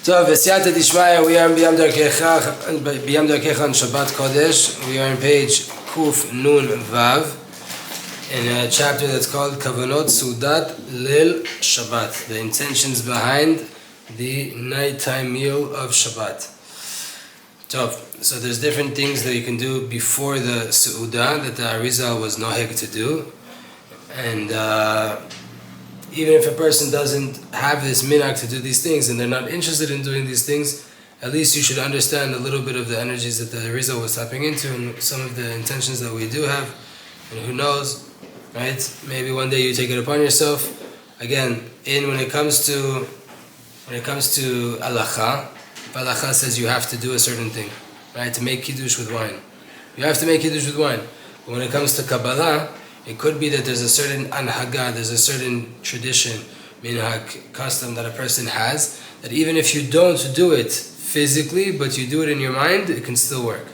So, V'siyata Dishmaya, we are in B'yam Darkecha on Shabbat Kodesh. We are on page Kuf Nun Vav in a chapter that's called Kavanot Sudat Lil Shabbat, the intentions behind the nighttime meal of Shabbat. So there's different things that you can do before the Su'udah that the Arizal was noheg to do. And even if a person doesn't have this minhag to do these things and they're not interested in doing these things, at least you should understand a little bit of the energies that the Arizal was tapping into and some of the intentions that we do have. And who knows, right? Maybe one day you take it upon yourself. Again, when it comes to halacha, halacha says you have to do a certain thing, right? To make Kiddush with wine. You have to make Kiddush with wine. But when it comes to Kabbalah, it could be that there's a certain anhaga, there's a certain tradition, minhag, custom that a person has, that even if you don't do it physically, but you do it in your mind, it can still work,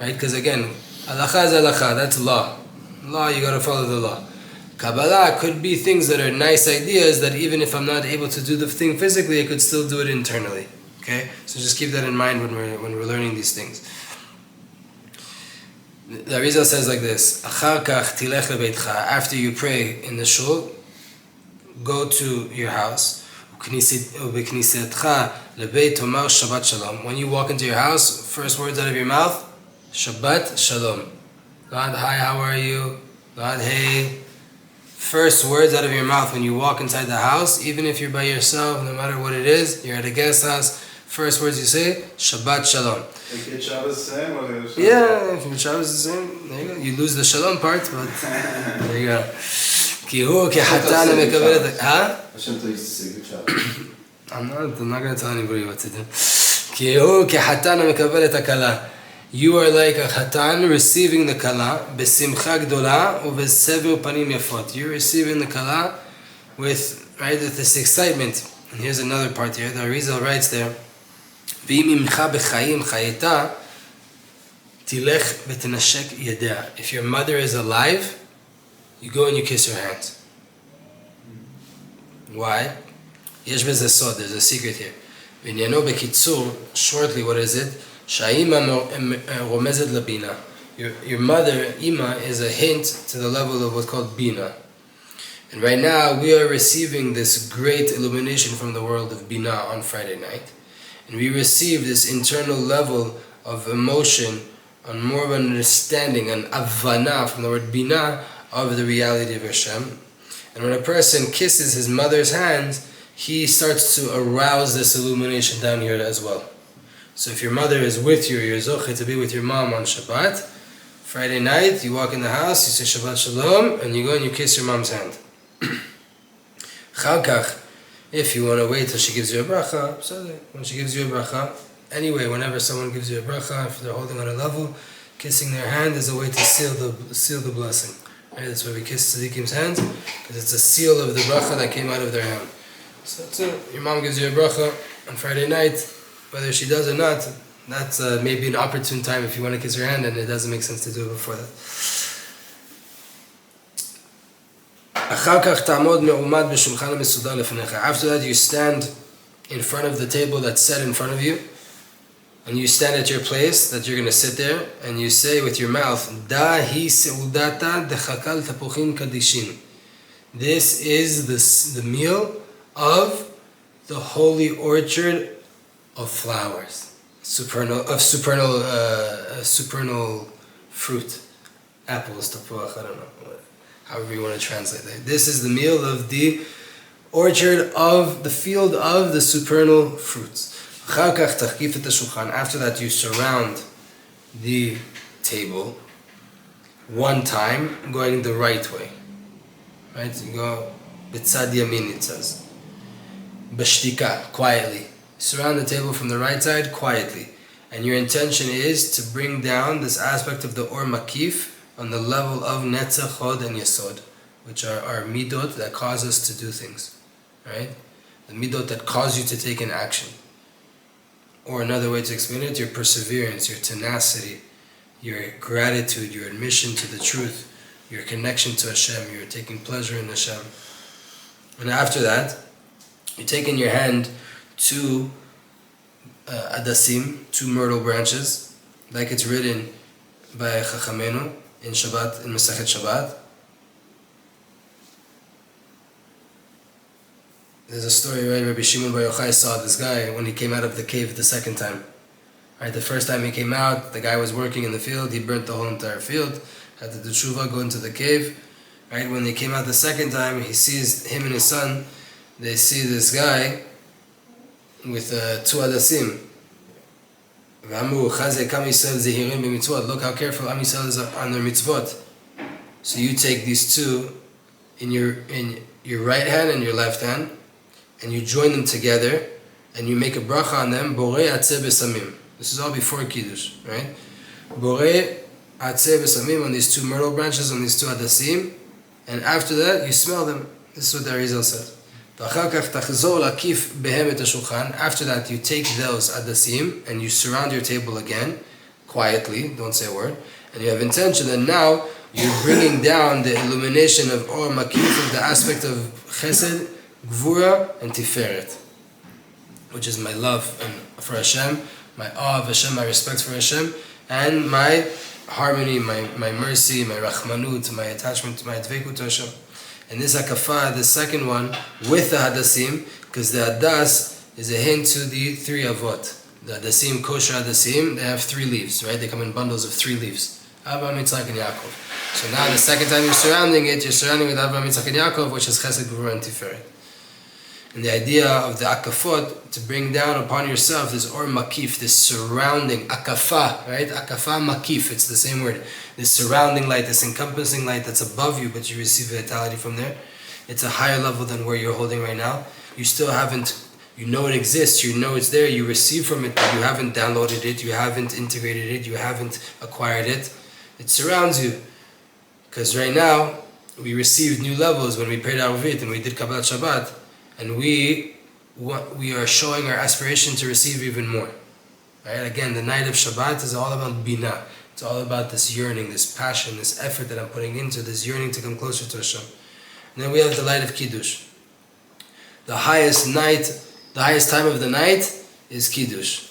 right? Because again, halacha is halacha, that's law. Law, you gotta follow the law. Kabbalah could be things that are nice ideas that even if I'm not able to do the thing physically, I could still do it internally. Okay? So just keep that in mind when we're learning these things. The Arizal says like this: Achar kach tilech lebeitcha. After you pray in the shul, go to your house. Ubeknisetcha lebeit tomar Shabbat Shalom. When you walk into your house, first words out of your mouth, Shabbat Shalom. Not hi, how are you? Not hey. First words out of your mouth when you walk inside the house, even if you're by yourself, no matter what it is, you're at a guest house, first words you say, Shabbat Shalom. Is Shabbos the same? Or yeah, if Shabbos is the same, there you go. You lose the Shalom part, but there you go. Hashem used to say good Shabbos. I'm not going to tell anybody what to do. You are like a chatan receiving the kala besimcha gdola ubesever panim yafot. You're receiving the kala with this excitement. And here's another part here. The Arizal writes there, "V'im imcha b'chayim chayeta tilech v'tenashek yedea." If your mother is alive, you go and you kiss her hand. Why? Yesh b'zeh sod. There's a secret here. V'nyano bekitzur. Shortly, what is it? Your mother, Ima, is a hint to the level of what's called Bina. And right now, we are receiving this great illumination from the world of Bina on Friday night. And we receive this internal level of emotion, and more of an understanding, an avana from the word Bina, of the reality of Hashem. And when a person kisses his mother's hands, he starts to arouse this illumination down here as well. So if your mother is with you, you're zoche to be with your mom on Shabbat, Friday night, you walk in the house, you say Shabbat Shalom, and you go and you kiss your mom's hand. Chalkach, if you want to wait till she gives you a bracha, so when she gives you a bracha, anyway, whenever someone gives you a bracha, if they're holding on a level, kissing their hand is a way to seal the blessing. Right? That's why we kiss Tzadikim's hands, because it's a seal of the bracha that came out of their hand. So that's it. Your mom gives you a bracha on Friday night. Whether she does or not, that's maybe an opportune time if you want to kiss her hand, and it doesn't make sense to do it before that. After that, you stand in front of the table that's set in front of you, and you stand at your place that you're going to sit there, and you say with your mouth, This is the meal of the holy orchard of flowers, supernal fruit, apples, tapuach, I don't know, however you want to translate that. This is the meal of the orchard of the field of the supernal fruits. After that, you surround the table one time, going the right way. Right? You go b'tzad yamin, it says. B'shtika, quietly. Surround the table from the right side quietly. And your intention is to bring down this aspect of the Or Makif on the level of Netzach, Hod, and Yesod, which are our midot that cause us to do things. Right? The midot that cause you to take an action. Or another way to explain it, your perseverance, your tenacity, your gratitude, your admission to the truth, your connection to Hashem, your taking pleasure in Hashem. And after that, you take in your hand two adasim, 2 myrtle branches, like it's written by Chachamenu in Shabbat, in Masechet Shabbat. There's a story, right? Rabbi Shimon Bar Yochai saw this guy when he came out of the cave the second time. Right, the first time he came out, the guy was working in the field, he burnt the whole entire field, had to do tshuva, go into the cave. Right, when he came out the second time, he sees him and his son, they see this guy with 2 adasim. Look how careful Am Yisrael is on their mitzvot. So you take these 2 in your right hand and your left hand, and you join them together, and you make a bracha on them, Borei Atzeh Besamim. This is all before Kiddush, right? Borei Atzeh Besamim, on these 2 myrtle branches, on these 2 adasim, and after that, you smell them. This is what the Arizal says. After that, you take those adasim, and you surround your table again, quietly, don't say a word, and you have intention that now, you're bringing down the illumination of Or Makif, the aspect of Chesed, Gvura, and Tiferet, which is my love for Hashem, my awe of Hashem, my respect for Hashem, and my harmony, my mercy, my rachmanut, my attachment, my dveikut to Hashem. And this akafa, the second one, with the hadasim, because the hadas is a hint to the 3 avot. The hadasim, kosher hadasim, they have 3 leaves, right? They come in bundles of 3 leaves. Avraham, Yitzchak, and Yaakov. So now the second time you're surrounding with Avraham, Yitzchak, and Yaakov, which is Chesed, Gvura, and Tiferet. And the idea of the akafot, to bring down upon yourself this or makif, this surrounding, akafa, right? Akafa, makif, it's the same word. This surrounding light, this encompassing light that's above you, but you receive vitality from there. It's a higher level than where you're holding right now. You still haven't, you know it exists, you know it's there, you receive from it, but you haven't downloaded it, you haven't integrated it, you haven't acquired it. It surrounds you. Because right now, we received new levels when we prayed Aruvit and we did Kabbalat Shabbat. And we are showing our aspiration to receive even more. Right? Again, the night of Shabbat is all about Bina. It's all about this yearning, this passion, this effort that I'm putting into, this yearning to come closer to Hashem. And then we have the light of Kiddush. The highest time of the night is Kiddush.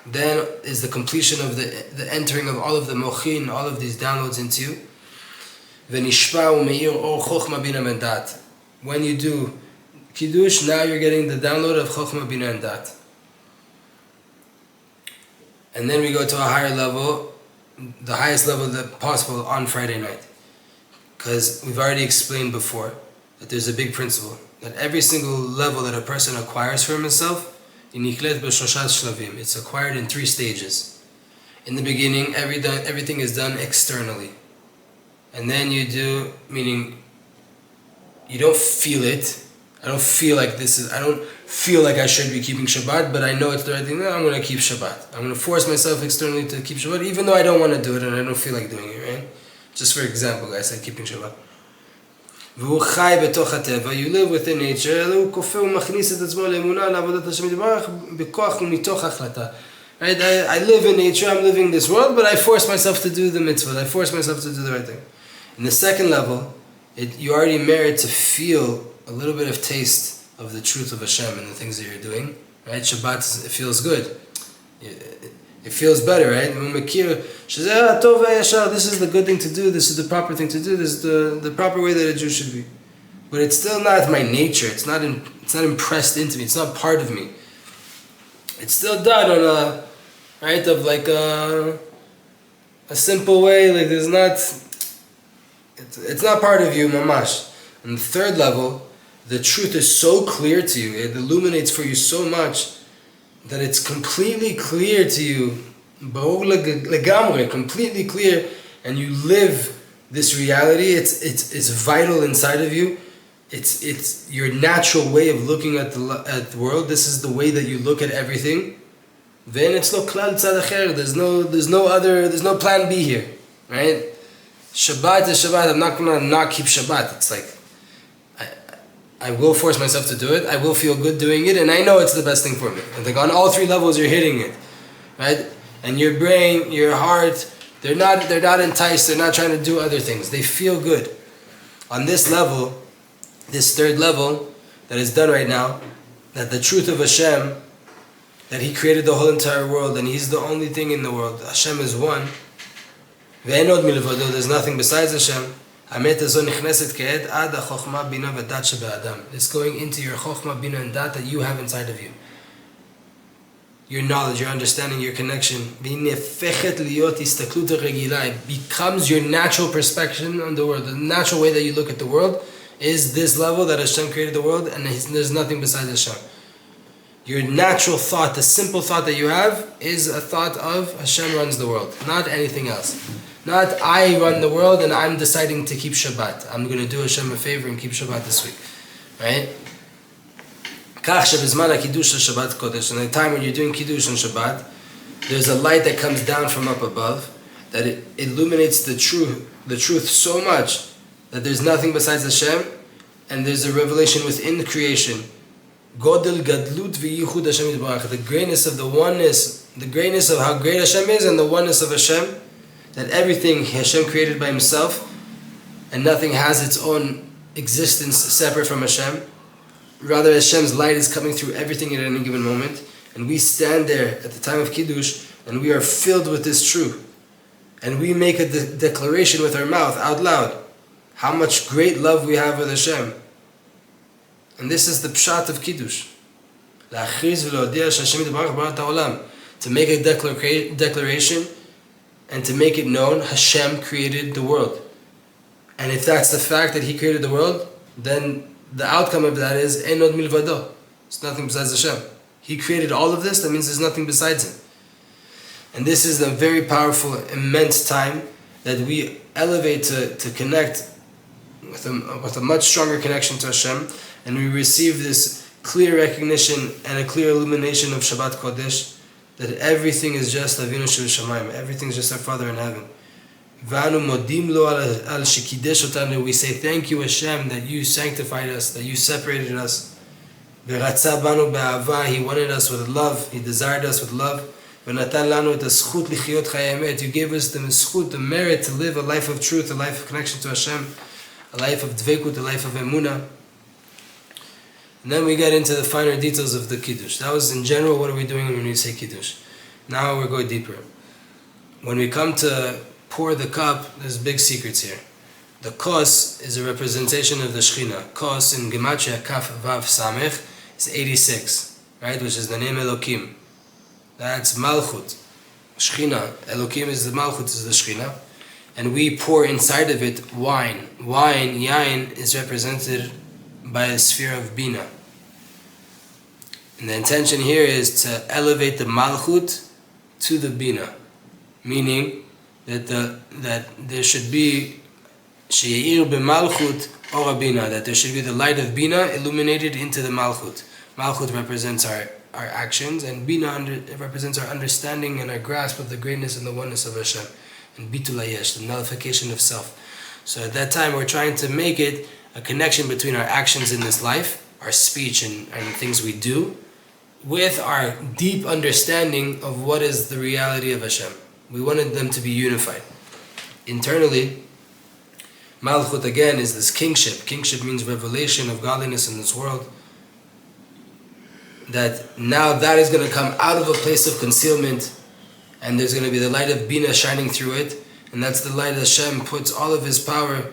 Then is the completion of the entering of all of the mochin, all of these downloads into you. When you do Kiddush, now you're getting the download of Chokhmah, Bina, and Dat. And then we go to a higher level, the highest level that possible on Friday night. Because we've already explained before that there's a big principle, that every single level that a person acquires for himself, it's acquired in 3 stages. In the beginning, everything is done externally. And then you do, meaning you don't feel it. I don't feel like I should be keeping Shabbat, but I know it's the right thing. No, I'm going to keep Shabbat. I'm going to force myself externally to keep Shabbat, even though I don't want to do it and I don't feel like doing it, right? Just for example, guys, like keeping Shabbat. You live within nature. Right? I live in nature, I'm living this world, but I force myself to do the mitzvah. I force myself to do the right thing. In the second level, you already merit to feel a little bit of taste of the truth of Hashem and the things that you're doing, right? Shabbat, it feels good. It feels better, right? This is the good thing to do, this is the proper thing to do, this is the proper way that a Jew should be. But it's still not my nature, it's not impressed into me, it's not part of me. It's still done on a simple way, like it's not part of you, mamash. On the third level, the truth is so clear to you, it illuminates for you so much that it's completely clear to you, completely clear, and you live this reality. It's vital inside of you. It's your natural way of looking at the world. This is the way that you look at everything. Then it's no klal tzad acher. There's no plan B here, right? Shabbat is Shabbat. I'm not gonna not keep Shabbat. It's like I will force myself to do it. I will feel good doing it, and I know it's the best thing for me. And like on all 3 levels, you're hitting it, right? And your brain, your heart, they're not enticed. They're not trying to do other things. They feel good. On this level, this third level that is done right now, that the truth of Hashem that He created the whole entire world and He's the only thing in the world. Hashem is one. There's nothing besides Hashem. It's going into your chokhmah, bina, and dat that you have inside of you. Your knowledge, your understanding, your connection. It becomes your natural perspective on the world. The natural way that you look at the world is this level that Hashem created the world and there's nothing besides Hashem. Your natural thought, the simple thought that you have, is a thought of Hashem runs the world, not anything else. Not I run the world and I'm deciding to keep Shabbat. I'm going to do Hashem a favor and keep Shabbat this week. Right? And the time when you're doing Kiddush on Shabbat, there's a light that comes down from up above that it illuminates the truth so much that there's nothing besides Hashem, and there's a revelation within the creation. The greatness of the oneness, the greatness of how great Hashem is, and the oneness of Hashem, that everything Hashem created by Himself, and nothing has its own existence separate from Hashem. Rather, Hashem's light is coming through everything at any given moment, and we stand there at the time of Kiddush, and we are filled with this truth. And we make a declaration with our mouth, out loud, how much great love we have with Hashem. And this is the pshat of Kiddush. To make a declaration and to make it known, Hashem created the world. And if that's the fact that He created the world, then the outcome of that is Enod Milvado. It's nothing besides Hashem. He created all of this, that means there's nothing besides Him. And this is a very powerful, immense time that we elevate to connect with a much stronger connection to Hashem, and we receive this clear recognition and a clear illumination of Shabbat Kodesh, that everything is just Avinu Shebashamayim, everything is just our Father in heaven. We say thank you, Hashem, that you sanctified us, that you separated us. He wanted us with love, He desired us with love. You gave us the zchut, the merit to live a life of truth, a life of connection to Hashem, a life of dvekut, a life of emunah. And then we get into the finer details of the Kiddush. That was in general, what are we doing when we say Kiddush. Now we're going deeper. When we come to pour the cup, there's big secrets here. The kos is a representation of the Shechina. Kos in Gematria, Kaf, Vav, Samech, is 86, right? Which is the name Elokim. That's Malchut. Shechina. Elokim is the Malchut, is the Shechina. And we pour inside of it wine. Wine, yain, is represented by a sphere of Bina. And the intention here is to elevate the Malchut to the Bina. Meaning that there should be She'ir b'Malchut or Bina, that there should be the light of Bina illuminated into the Malchut. Malchut represents our actions, and Bina represents our understanding and our grasp of the greatness and the oneness of Hashem. And Bitul Hayesh, the nullification of self. So at that time we're trying to make it a connection between our actions in this life, our speech and things we do, with our deep understanding of what is the reality of Hashem. We wanted them to be unified. Internally, Malchut again is this kingship. Kingship means revelation of godliness in this world. That now that is going to come out of a place of concealment, and there's going to be the light of Bina shining through it, and that's the light that Hashem puts all of His power,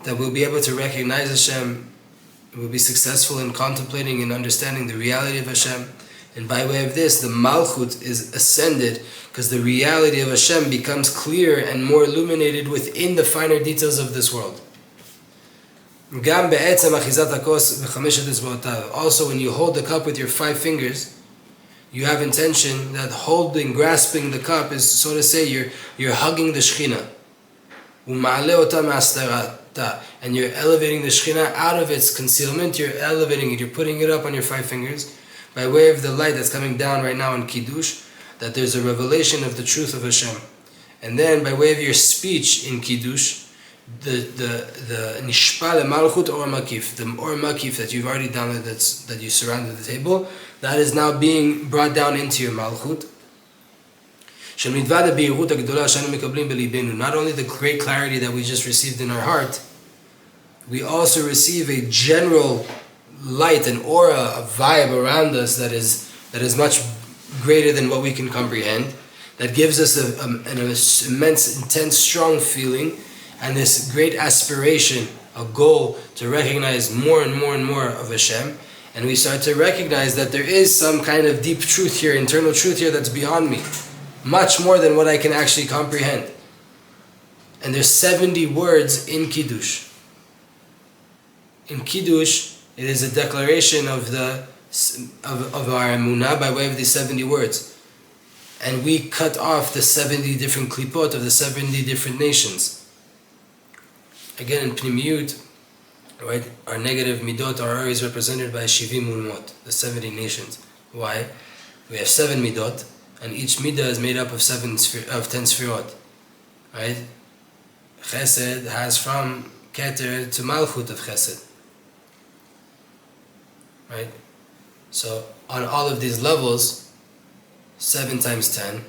that we'll be able to recognize Hashem, we'll be successful in contemplating and understanding the reality of Hashem. And by way of this, the Malchut is ascended, because the reality of Hashem becomes clearer and more illuminated within the finer details of this world. Also, when you hold the cup with your 5 fingers, you have intention that grasping the cup is, so to say, you're hugging the Shechina. And you're elevating the Shechina out of its concealment, you're elevating it, you're putting it up on your 5 fingers, by way of the light that's coming down right now in Kiddush, that there's a revelation of the truth of Hashem. And then by way of your speech in Kiddush, the Nishpa Malchut or Makif, the or Makif that you've already done, that you surrounded the table, that is now being brought down into your Malchut. Not only the great clarity that we just received in our heart, we also receive a general light, an aura, a vibe around us that is that is much greater than what we can comprehend, that gives us an immense, intense, strong feeling, and this great aspiration, a goal to recognize more and more and more of Hashem. And we start to recognize that there is some kind of deep truth here, internal truth here that's beyond me, much more than what I can actually comprehend. And there's 70 words in Kiddush. In Kiddush, it is a declaration of our emunah by way of these 70 words. And we cut off the 70 different klipot of the 70 different nations. Again, in Pnimiyut, right, our negative midot are always represented by Shivim Ulmot, the 70 nations. Why? We have 7 midot, and each midah is made up of 10 sfirot. Right? Chesed has from Keter to Malchut of Chesed. Right? So on all of these levels, 7 times 10,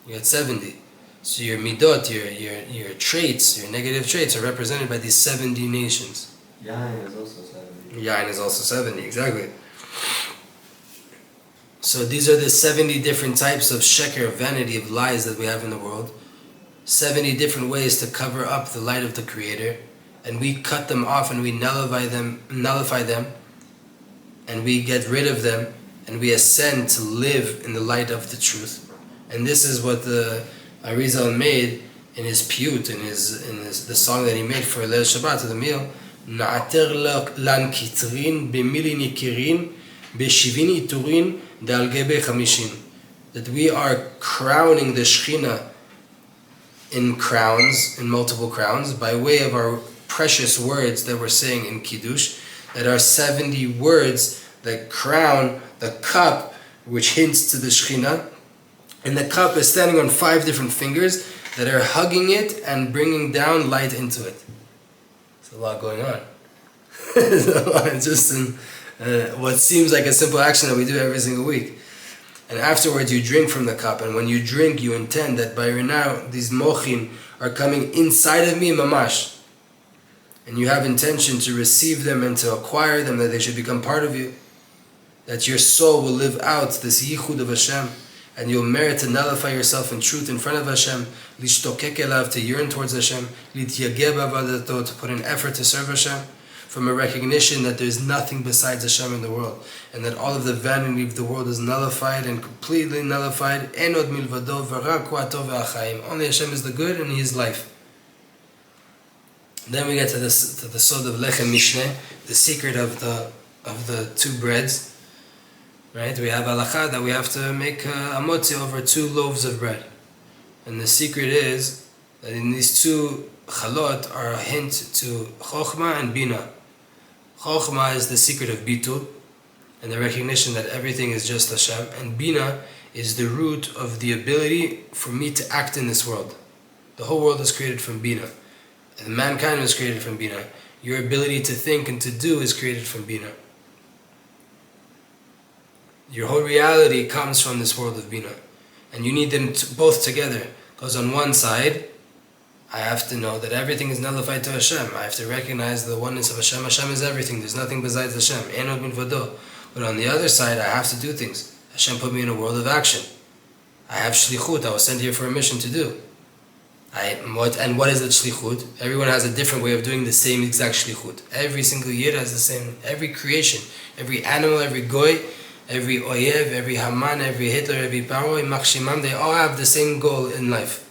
you get 70. So your midot, your traits, your negative traits are represented by these 70 nations. Yain is also 70. Yain is also 70, exactly. So these are the 70 different types of sheker, of vanity, of lies that we have in the world. 70 different ways to cover up the light of the Creator. And we cut them off and we nullify them, and we get rid of them, and we ascend to live in the light of the truth. And this is what the Arizal made in his piyut, in the song that he made for Leil Shabbat, to the meal. Na'ater lan kitrin b'mili nikirin b'shivini turin dal gebe chamishin. That we are crowning the Shekhinah in crowns, in multiple crowns, by way of our precious words that we're saying in Kiddush, that are 70 words that crown the cup, which hints to the Shekhinah. And the cup is standing on 5 different fingers that are hugging it and bringing down light into it. There's a lot going on. It's just what seems like a simple action that we do every single week. And afterwards you drink from the cup, and when you drink you intend that by now these mochin are coming inside of me mamash. And you have intention to receive them and to acquire them, that they should become part of you. That your soul will live out this yichud of Hashem, and you'll merit to nullify yourself in truth in front of Hashem, lishtokek elav, to yearn towards Hashem, lityageh b'avodato, to put an effort to serve Hashem, from a recognition that there's nothing besides Hashem in the world, and that all of the vanity of the world is nullified and completely nullified. Enod milvado v'rak hu atov v'achaim. Only Hashem is the good and He is life. Then we get to the sod of lechem mishneh, the secret of the 2 breads. Right? We have halakha that we have to make HaMotzi over 2 loaves of bread. And the secret is that in these 2 chalot are a hint to chokhmah and bina. Chokhmah is the secret of bitul, and the recognition that everything is just Hashem. And bina is the root of the ability for me to act in this world. The whole world is created from bina. And mankind was created from bina. Your ability to think and to do is created from bina. Your whole reality comes from this world of bina, and you need them both together. Because on one side, I have to know that everything is nullified to Hashem. I have to recognize the oneness of Hashem. Hashem is everything. There's nothing besides Hashem. Enod milvado. But on the other side, I have to do things. Hashem put me in a world of action. I have shlichut. I was sent here for a mission to do. What is that shlichut? Everyone has a different way of doing the same exact shlichut. Every single yid has the same. Every creation, every animal, every goy, every oyev, every Haman, every Hitler, every Paro, Machshimam, they all have the same goal in life.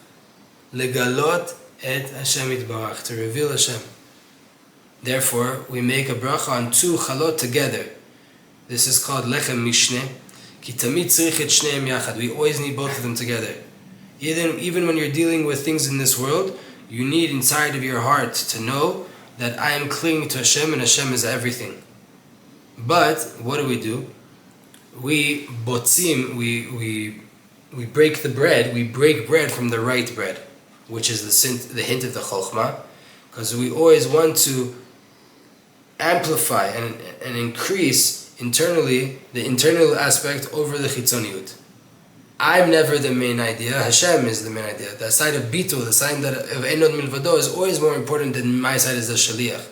Legalot et Hashem itbarach, to reveal Hashem. Therefore, we make a bracha on 2 chalot together. This is called lechem mishneh. Ki tamid tzrich et shneim yachad. We always need both of them together. Even when you're dealing with things in this world, you need inside of your heart to know that I am clinging to Hashem and Hashem is everything. But what do? We botzim, we break the bread, we break bread from the right bread, which is the hint of the chokhmah, because we always want to amplify and increase internally the internal aspect over the chitzoniut. I'm never the main idea, Hashem is the main idea. The side of bitul, the side of enod milvado is always more important than my side as the shaliach.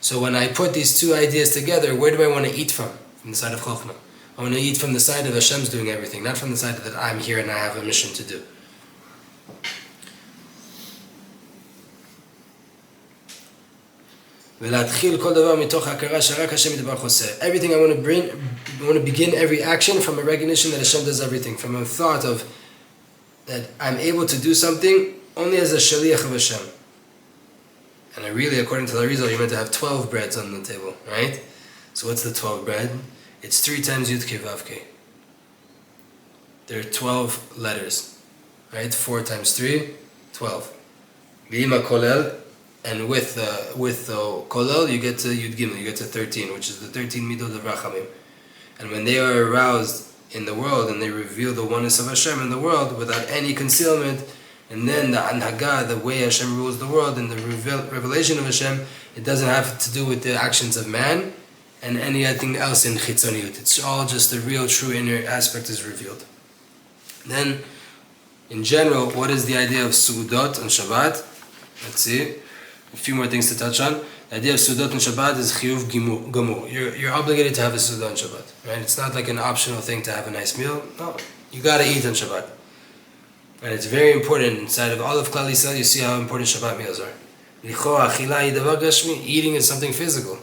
So when I put these 2 ideas together, where do I want to eat from? From the side of chokhmah. I want to eat from the side of Hashem's doing everything, not from the side that I'm here and I have a mission to do. Everything I want to begin every action from a recognition that Hashem does everything, from a thought of that I'm able to do something only as a shaliach of Hashem. And really, according to the Arizal, you're meant to have 12 breads on the table, right? So what's the 12 bread? It's 3 times Yud Kei Vav Kei. There are 12 letters, right? 4 times 3, 12. V'ima kolel. And with the kolel, you get to Yud Gimel, you get to 13, which is the 13 midot of Rachamim. And when they are aroused in the world and they reveal the oneness of Hashem in the world without any concealment, and then the anhaga, the way Hashem rules the world, and the revelation of Hashem, it doesn't have to do with the actions of man and anything else in chitzoniyut. It's all just the real, true inner aspect is revealed. Then, in general, what is the idea of su'udot on Shabbat? Let's see. A few more things to touch on. The idea of Sudot on Shabbat is Chiyuv Gamur. You're obligated to have a Sudot on Shabbat, right? It's not like an optional thing to have a nice meal. No, you gotta eat on Shabbat. And it's very important inside of all of Klal Yisrael. You see how important Shabbat meals are. Eating is something physical.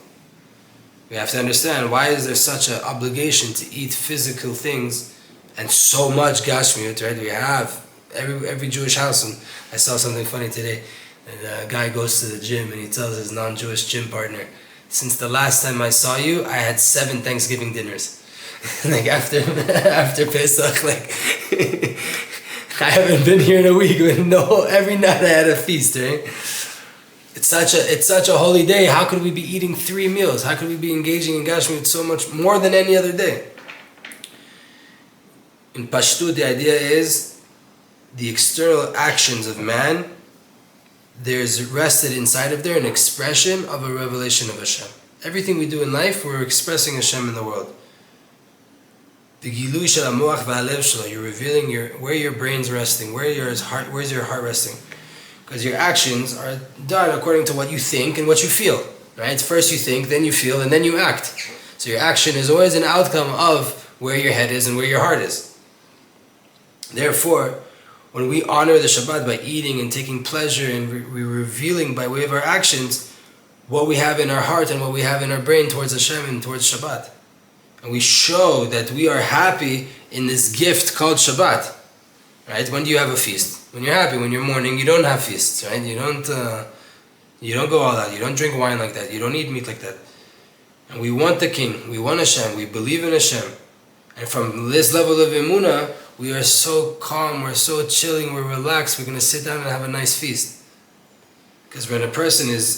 We have to understand, why is there such an obligation to eat physical things and so much Gashmiut, right? We have every Jewish house, and I saw something funny today. And a guy goes to the gym and he tells his non-Jewish gym partner, since the last time I saw you, I had 7 Thanksgiving dinners. Like after Pesach, like I haven't been here in a week. Every night I had a feast, right? It's such a holy day. How could we be eating 3 meals? How could we be engaging in Gashmiut so much more than any other day? In Pashtu, the idea is the external actions of man. There's rested inside of there an expression of a revelation of Hashem. Everything we do in life, we're expressing Hashem in the world. The Gilui shel hamoach v'halev shelo, you're revealing where your brain's resting, where's your heart resting. Because your actions are done according to what you think and what you feel. Right? First you think, then you feel, and then you act. So your action is always an outcome of where your head is and where your heart is. Therefore, when we honor the Shabbat by eating and taking pleasure and we're revealing by way of our actions what we have in our heart and what we have in our brain towards Hashem and towards Shabbat. And we show that we are happy in this gift called Shabbat. Right? When do you have a feast? When you're happy. When you're mourning, you don't have feasts. Right? You don't go all out. You don't drink wine like that. You don't eat meat like that. And we want the King. We want Hashem. We believe in Hashem. And from this level of emunah, we are so calm, we're so chilling, we're relaxed, we're going to sit down and have a nice feast. Because when a person is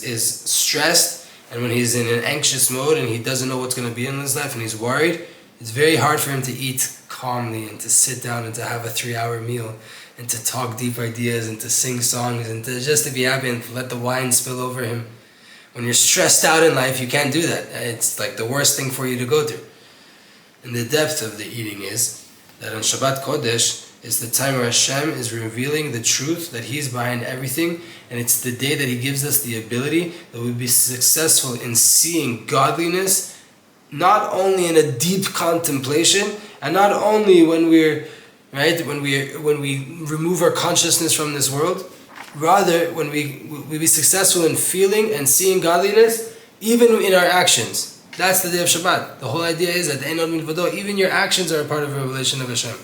stressed, and when he's in an anxious mode, and he doesn't know what's going to be in his life, and he's worried, it's very hard for him to eat calmly, and to sit down, and to have a 3-hour meal, and to talk deep ideas, and to sing songs, and just to be happy, and to let the wine spill over him. When you're stressed out in life, you can't do that. It's like the worst thing for you to go through. And the depth of the eating is that on Shabbat Kodesh is the time where Hashem is revealing the truth that He's behind everything, and it's the day that He gives us the ability that we'll be successful in seeing godliness, not only in a deep contemplation, and not only when we remove our consciousness from this world, rather when we be successful in feeling and seeing godliness, even in our actions. That's the day of Shabbat. The whole idea is that even your actions are a part of a revelation of Hashem.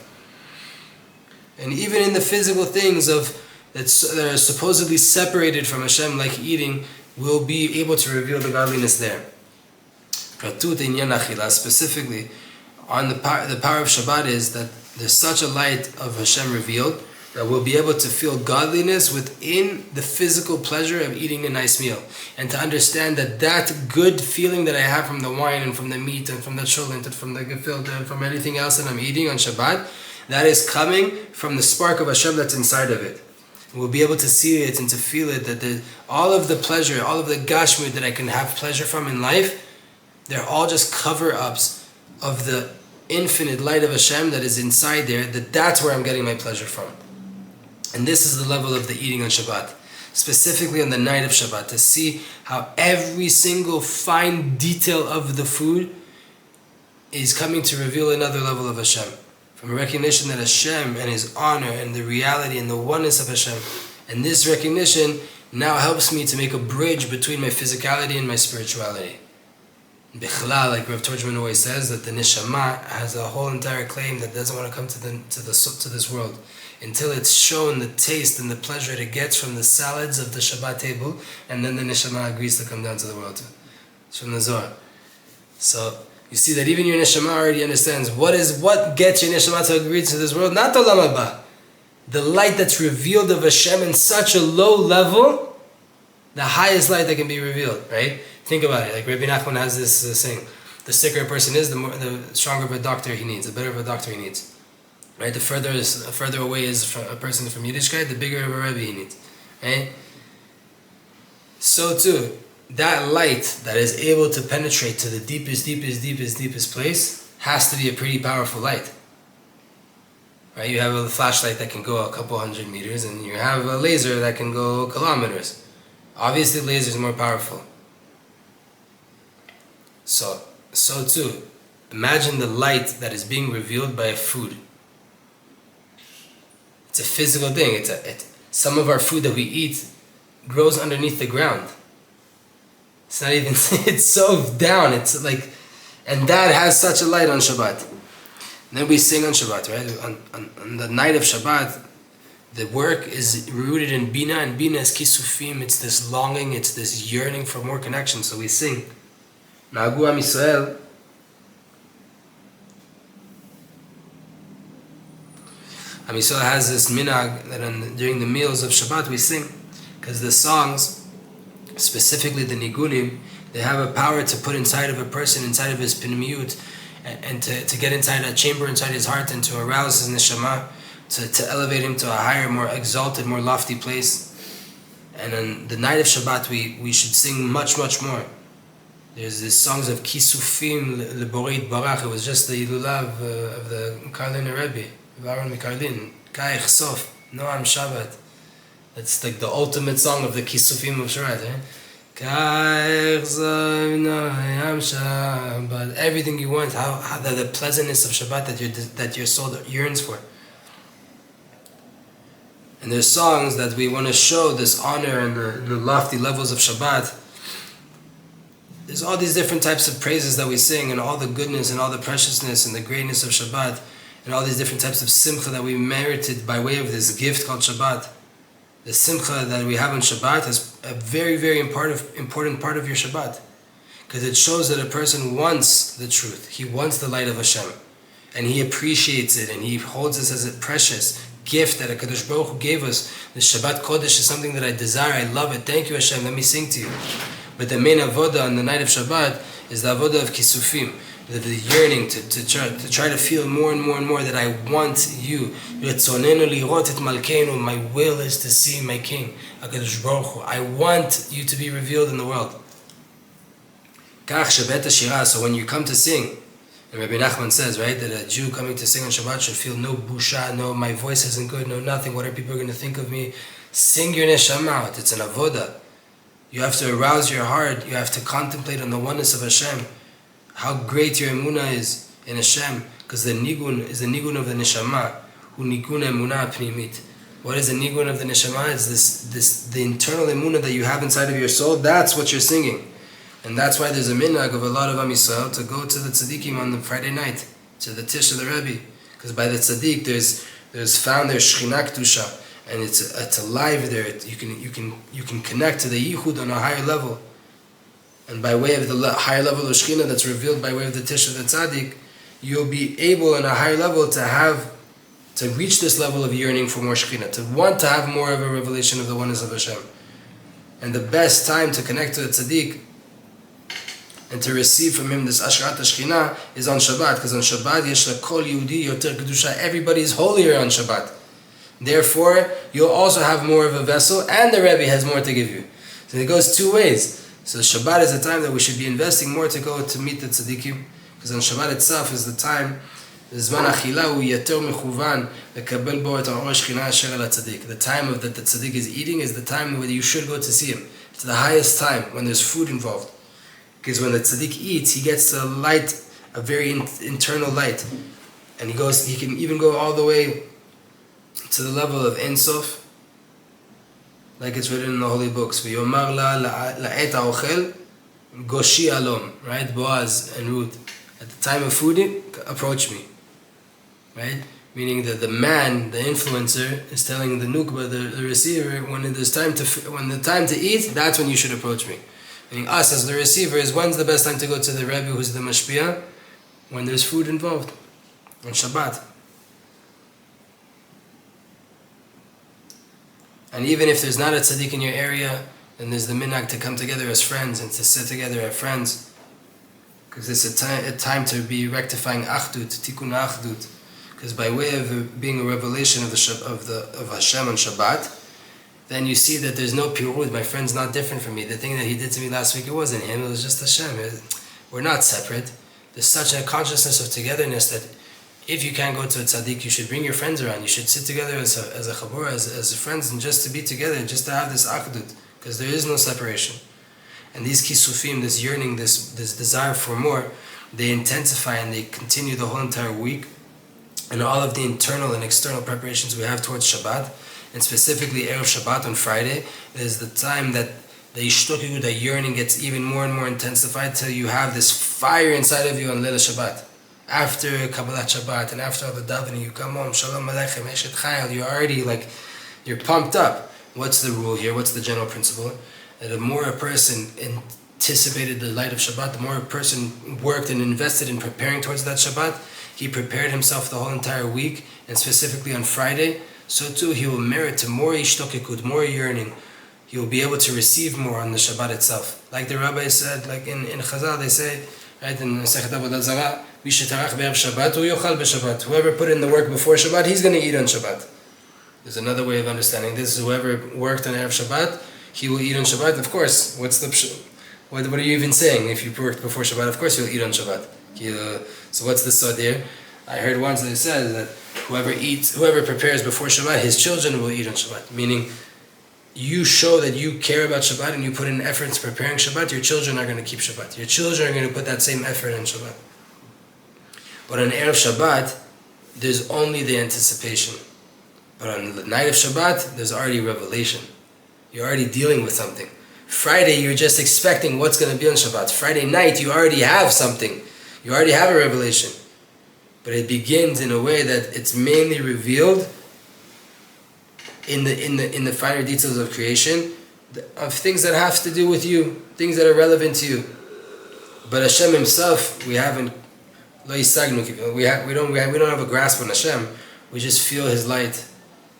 And even in the physical things that are supposedly separated from Hashem, like eating, we'll be able to reveal the godliness there. Specifically, on the power of Shabbat is that there's such a light of Hashem revealed that we'll be able to feel godliness within the physical pleasure of eating a nice meal. And to understand that good feeling that I have from the wine and from the meat and from the cholent and from the gefilte and from anything else that I'm eating on Shabbat, that is coming from the spark of Hashem that's inside of it. We'll be able to see it and to feel it, that all of the pleasure, all of the gashmut that I can have pleasure from in life, they're all just cover-ups of the infinite light of Hashem that is inside there, that's where I'm getting my pleasure from. And this is the level of the eating on Shabbat, specifically on the night of Shabbat, to see how every single fine detail of the food is coming to reveal another level of Hashem. From a recognition that Hashem and His honor and the reality and the oneness of Hashem. And this recognition now helps me to make a bridge between my physicality and my spirituality. Bichlal, like Rav Torchman always says, that the neshama has a whole entire claim that doesn't want to come to this world until it's shown the taste and the pleasure it gets from the salads of the Shabbat table, and then the neshama agrees to come down to the world too. It's from the Zohar. So you see that even your neshama already understands what gets your neshama to agree to this world, not the Olam Haba. The light that's revealed of Hashem in such a low level, the highest light that can be revealed, right? Think about it. Like Rabbi Nachman has this saying: the sicker a person is, the stronger of a doctor he needs, the better of a doctor he needs. Right? The further away is a person from Yiddishkeit, the bigger of a Rebbe he needs. Right? So too, that light that is able to penetrate to the deepest place has to be a pretty powerful light. Right? You have a flashlight that can go a couple 100 meters, and you have a laser that can go kilometers. Obviously, laser is more powerful. So too, imagine the light that is being revealed by a food. It's a physical thing. Some of our food that we eat grows underneath the ground. It's not even, it's so down. It's like, and that has such a light on Shabbat. And then we sing on Shabbat, right? On the night of Shabbat, the work is rooted in Bina, and Bina is Kisufim. It's this longing, it's this yearning for more connection. So we sing. Na'agu Am Yisrael. Am Yisrael has this minhag that during the meals of Shabbat we sing, because the songs, specifically the nigunim, they have a power to put inside of a person, inside of his pinmiyut, and to get inside a chamber inside his heart and to arouse his neshama, to elevate him to a higher, more exalted, more lofty place. And on the night of Shabbat we should sing much more. There's these songs of Kisufim Leboreit Barach. It was just the Ilulav of the Karlin Rebbe, Varon Mikarlin, Kaich Sof, Noam Shabbat. That's like the ultimate song of the Kisufim of Shabbat. Kaich Sof, Noam Shabbat. Everything you want, how the pleasantness of Shabbat that your soul yearns for. And there's songs that we want to show this honor and the lofty levels of Shabbat. There's all these different types of praises that we sing, and all the goodness and all the preciousness and the greatness of Shabbat, and all these different types of simcha that we merited by way of this gift called Shabbat. The simcha that we have on Shabbat is a very, very important part of your Shabbat, because it shows that a person wants the truth. He wants the light of Hashem, and he appreciates it, and he holds this as a precious gift that HaKadosh Baruch Hu gave us. The Shabbat Kodesh is something that I desire, I love it. Thank you, Hashem, let me sing to you. But the main avoda on the night of Shabbat is the avoda of Kisufim, the yearning to try to feel more and more that I want you. My will is to see my King, HaKadosh Baruch Hu. I want you to be revealed in the world. So when you come to sing, and Rabbi Nachman says, right, that a Jew coming to sing on Shabbat should feel no busha, no my voice isn't good, no nothing, what are people going to think of me? Sing your neshama out, it's an avoda. You have to arouse your heart, you have to contemplate on the oneness of Hashem, how great your emunah is in Hashem, because the nigun is the nigun of the neshama, hu nigun emunah pnimit. What is the nigun of the neshama? It's the internal emunah that you have inside of your soul, that's what you're singing. And that's why there's a minhag of a lot of Am Yisrael to go to the tzaddikim on the Friday night, to the Tish of the Rebbe, because by the tzaddik there's found their Shechina Kedusha, and it's alive there. You can connect to the Yichud on a higher level, and by way of the higher level of Shechina that's revealed by way of the Tish of the tzaddik, you'll be able on a higher level to reach this level of yearning for more Shechina, to want to have more of a revelation of the oneness of Hashem. And the best time to connect to a tzaddik and to receive from him this Ashrat HaShechina is on Shabbat, because on Shabbat, Yesh L'Kol Yehudi Yoter Kedusha, everybody is holier on Shabbat. Therefore, you'll also have more of a vessel, and the Rebbe has more to give you. So it goes two ways. So Shabbat is a time that we should be investing more to go to meet the tzaddikim, because on Shabbat itself is the time, Zman Achila hu Yoter Mechuvan Lekabel Bo Et Ha'or HaShechina Asher Al HaTzaddik. The time of that the tzaddik is eating is the time when you should go to see him. It's the highest time when there's food involved. Because when the tzaddik eats, he gets the light a very internal light. And he can even go all the way to the level of Ein Sof, like it's written in the holy books. V'yomar la'et ha'ochel goshi alom, right? Boaz and Ruth. At the time of food, approach me, right? Meaning that the man, the influencer, is telling the nukba, the receiver, when the time to eat, that's when you should approach me. Meaning us as the receiver is when's the best time to go to the Rebbe who's the mashpia? When there's food involved, on Shabbat. And even if there's not a tzaddik in your area, then there's the minhag to come together as friends and to sit together as friends. Because it's a time to be rectifying achdut, tikkun achdut. Because by way of being a revelation of Hashem on Shabbat, then you see that there's no pirud. My friend's not different from me. The thing that he did to me last week, it wasn't him, it was just Hashem. We're not separate. There's such a consciousness of togetherness that if you can't go to a tzaddik, you should bring your friends around. You should sit together as a chabur, as friends, and just to be together, just to have this achdut. Because there is no separation. And these kisufim, this yearning, this desire for more, they intensify and they continue the whole entire week. And all of the internal and external preparations we have towards Shabbat, and specifically Erev Shabbat on Friday, is the time that the ishtokigu, the yearning gets even more and more intensified till you have this fire inside of you on Leil Shabbat. After Kabbalat Shabbat and after all the davening, you come home, Shalom Aleichem, Eshet Chayil, you're already you're pumped up. What's the rule here? What's the general principle? That the more a person anticipated the light of Shabbat, the more a person worked and invested in preparing towards that Shabbat, he prepared himself the whole entire week, and specifically on Friday, so too he will merit to more ishtokikud, more yearning. He will be able to receive more on the Shabbat itself. Like the rabbi said, like in Chazal, they say, right, in Masechet Avodah Zarah, Vishetarach be'erev Shabbat, hu yochal b'Shabbat. Whoever put in the work before Shabbat, he's going to eat on Shabbat. There's another way of understanding this. Whoever worked on Erev Shabbat, he will eat on Shabbat. Of course, what are you even saying? If you worked before Shabbat, of course you'll eat on Shabbat. So what's the sod here? I heard once that it says that whoever prepares before Shabbat, his children will eat on Shabbat. Meaning, you show that you care about Shabbat and you put in effort into preparing Shabbat, your children are going to keep Shabbat. Your children are going to put that same effort in Shabbat. But on Erev Shabbat, there's only the anticipation. But on the night of Shabbat, there's already revelation. You're already dealing with something. Friday, you're just expecting what's going to be on Shabbat. Friday night, you already have something. You already have a revelation. But it begins in a way that it's mainly revealed in the finer details of creation, of things that have to do with you, things that are relevant to you. But Hashem Himself, we don't have a grasp on Hashem. We just feel His light,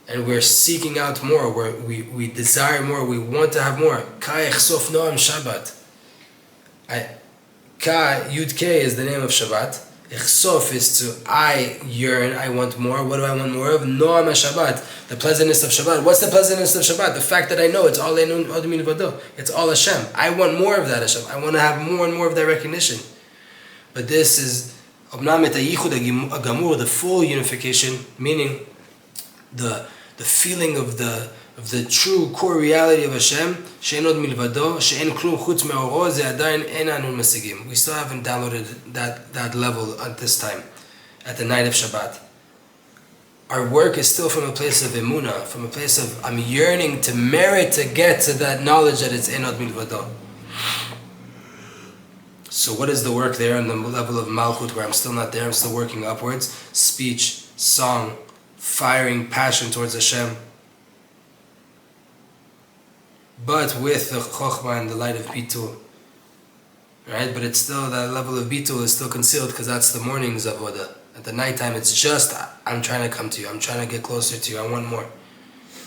and we're seeking out more. We desire more. We want to have more. Ka echsof noam Shabbat. Ka Yud K is the name of Shabbat. Echsof is to I yearn. I want more. What do I want more of? Noam Shabbat. The pleasantness of Shabbat. What's the pleasantness of Shabbat? The fact that I know it's all Enun Odmin Vado. It's all Hashem. I want more of that Hashem. I want to have more and more of that recognition. But this is Obnam et hayichud hagamur, the full unification, meaning the feeling of the true core reality of Hashem. She'en od milvado, she'en klum chutz me'oro, ze adayin en anu masigim. We still haven't downloaded that level at this time, at the night of Shabbat. Our work is still from a place of emunah, from a place of I'm yearning to merit to get to that knowledge that it's en od milvado. So what is the work there on the level of Malchut, where I'm still not there, I'm still working upwards? Speech, song, firing passion towards Hashem. But with the Chokhmah and the light of Bitul. Right? But it's still, that level of Bitul is still concealed because that's the morning's avodah. At the nighttime, it's just, I'm trying to come to you, I'm trying to get closer to you, I want more.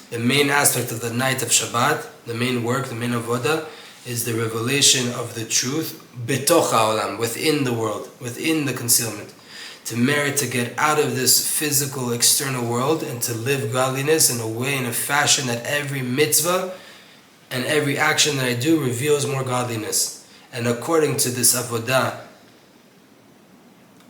The main aspect of the night of Shabbat, the main work, the main avodah, is the revelation of the truth betoch ha'olam, within the world, within the concealment, to merit to get out of this physical external world and to live godliness in a way, in a fashion that every mitzvah and every action that I do reveals more godliness. And according to this avodah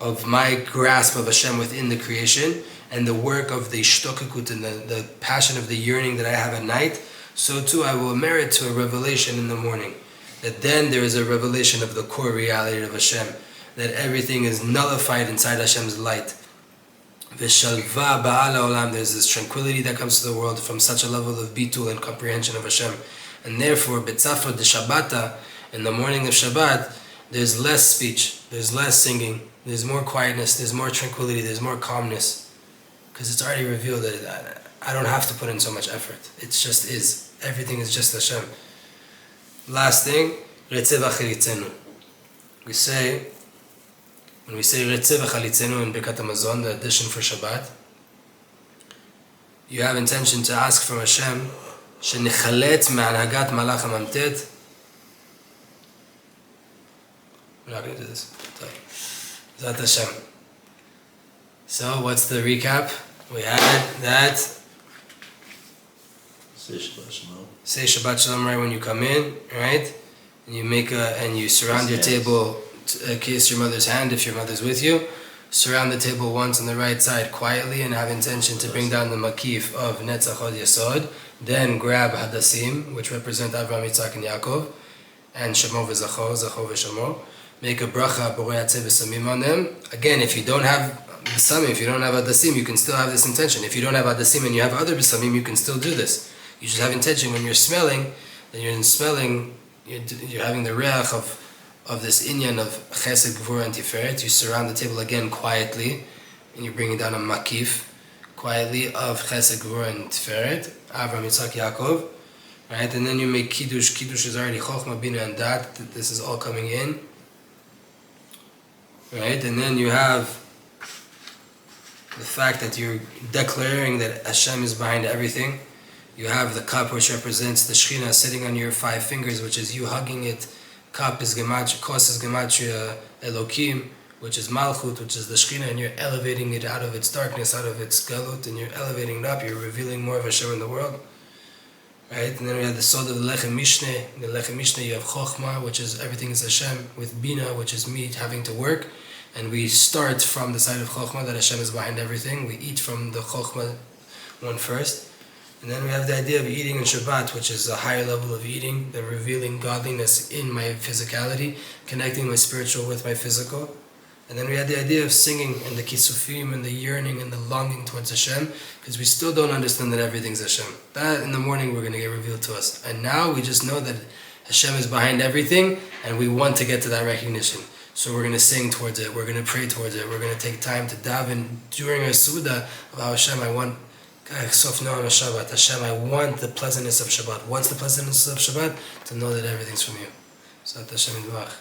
of my grasp of Hashem within the creation and the work of the ishtokikut and the passion of the yearning that I have at night, so too I will merit to a revelation in the morning. That then there is a revelation of the core reality of Hashem. that everything is nullified inside Hashem's light. V'shalva ba'ala olam, there's this tranquility that comes to the world from such a level of bitul and comprehension of Hashem. And therefore, b'tzafra de Shabbata, in the morning of Shabbat, there's less speech, there's less singing, there's more quietness, there's more tranquility, there's more calmness. Because it's already revealed that I don't have to put in so much effort. It just is. Everything is just Hashem. Last thing, Retzeh v'chalitzenu. When we say Retzeh v'chalitzenu in Birkat HaMazon, the addition for Shabbat, you have intention to ask from Hashem, Shenichalet me'anhagat malach hamamtet. We're not going to do this. Zat Hashem. So, what's the recap? We had that. Say Shabbat Shalom. Say Shabbat Shalom right when you come in, right? And you surround your table, kiss your mother's hand if your mother's with you. Surround the table once on the right side quietly and have intention to bring down the makif of Netzach Hod Yesod. Then grab Hadassim, which represent Avraham, Yitzhak, and Yaakov, and Shemo v'Zachor, Zachor v'Shemo. Make a bracha Borei Yatzeh v'Samim on them. Again, if you don't have B'Samim, if you don't have Hadassim, you can still have this intention. If you don't have Hadassim and you have other B'Samim, you can still do this. You just have intention when you're smelling, you're having the reach of this inyan of Chesed, Gvura, and Tiferet. You surround the table again quietly, and you're bringing down a makif quietly of Chesed, Gvura, and Tiferet, Avraham, Yitzhak, Yaakov, right? And then you make Kiddush. Kiddush is already Chochmah, Bina, and Dat. This is all coming in, right? And then you have the fact that you're declaring that Hashem is behind everything. You have the cup, which represents the Shekhinah sitting on your 5 fingers, which is you hugging it. Cup is Gematria, Kos is Gematria Elokim, which is Malchut, which is the Shekhinah, and you're elevating it out of its darkness, out of its galut, and you're elevating it up, you're revealing more of Hashem in the world. Right? And then we have the Sod of the Lechem Mishneh. In the Lechem Mishneh you have Chochmah, which is everything is Hashem, with Bina, which is me having to work. And we start from the side of Chochmah, that Hashem is behind everything. We eat from the Chochmah one first. And then we have the idea of eating in Shabbat, which is a higher level of eating, the revealing godliness in my physicality, connecting my spiritual with my physical. And then we had the idea of singing and the kisufim and the yearning and the longing towards Hashem, because we still don't understand that everything's Hashem. That in the morning we're going to get revealed to us. And now we just know that Hashem is behind everything, and we want to get to that recognition. So we're going to sing towards it, we're going to pray towards it, we're going to take time to daven during our Suda of how Hashem, I want Shabbat. Hashem, I want the pleasantness of Shabbat. What's the pleasantness of Shabbat? To know that everything's from you. So Hashem Yitbarach.